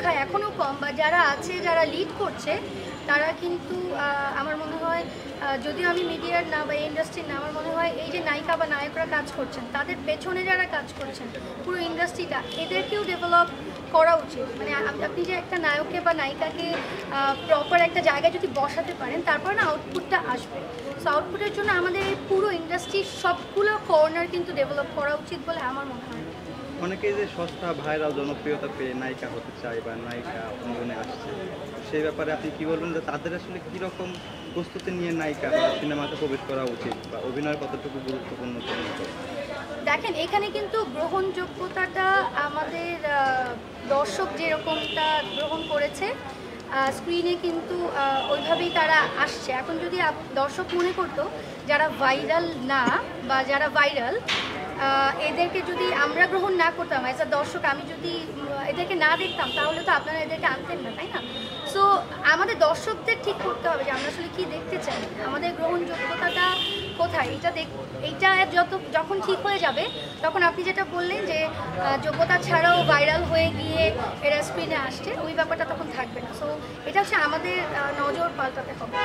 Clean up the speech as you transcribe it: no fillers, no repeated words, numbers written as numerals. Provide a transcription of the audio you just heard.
সংখ্যা এখনও কম, বা যারা আছে যারা লিড করছে তারা কিন্তু আমার মনে হয়, যদিও আমি মিডিয়ার না বা ইন্ডাস্ট্রির না, আমার মনে হয় এই যে নায়িকা বা নায়করা কাজ করছেন তাদের পেছনে যারা কাজ করছেন পুরো ইন্ডাস্ট্রিটা, এদেরকেও ডেভেলপ করা উচিত। মানে আপনি যে একটা নায়ককে বা নায়িকাকে প্রপার একটা জায়গায় যদি বসাতে পারেন, তারপর না আউটপুটটা আসবে। সো আউটপুটের জন্য আমাদের এই পুরো ইন্ডাস্ট্রির সবগুলো কর্নার কিন্তু ডেভেলপ করা উচিত বলে আমার মনে হয়। অনেকেই যে সস্তা ভাইরাল জনপ্রিয়তা পেয়ে নায়িকা হতে চায় বা নায়িকা অঙ্গনে আসছে, সেই ব্যাপারে আপনি কি বলবেন যে তাদের আসলে কীরকম প্রস্তুতি নিয়ে নায়িকা সিনেমাতে প্রবেশ করা উচিত বা অভিনয় কতটুকু গুরুত্বপূর্ণ? দেখেন, এখানে কিন্তু গ্রহণযোগ্যতাটা আমাদের দর্শক যেরকমটা গ্রহণ করেছে স্ক্রিনে কিন্তু ওইভাবেই তারা আসছে। এখন যদি দর্শক মনে করতো যারা ভাইরাল না বা যারা ভাইরাল এদেরকে যদি আমরা গ্রহণ না করতাম অ্যাজ আ দর্শক, আমি যদি এদেরকে না দেখতাম, তাহলে তো আপনারা এদেরকে আনতেন না, তাই না? সো আমাদের দর্শকদের ঠিক করতে হবে যে আমরা আসলে কী দেখতে চাই, আমাদের গ্রহণযোগ্যতাটা কোথায়। এইটা যখন ঠিক হয়ে যাবে, তখন আপনি যেটা বললেন যে যোগ্যতা ছাড়াও ভাইরাল হয়ে গিয়ে এরা স্ক্রিনে আসছে, ওই ব্যাপারটা তখন থাকবে না। সো এটা হচ্ছে আমাদের নজর পাল্টাতে হবে।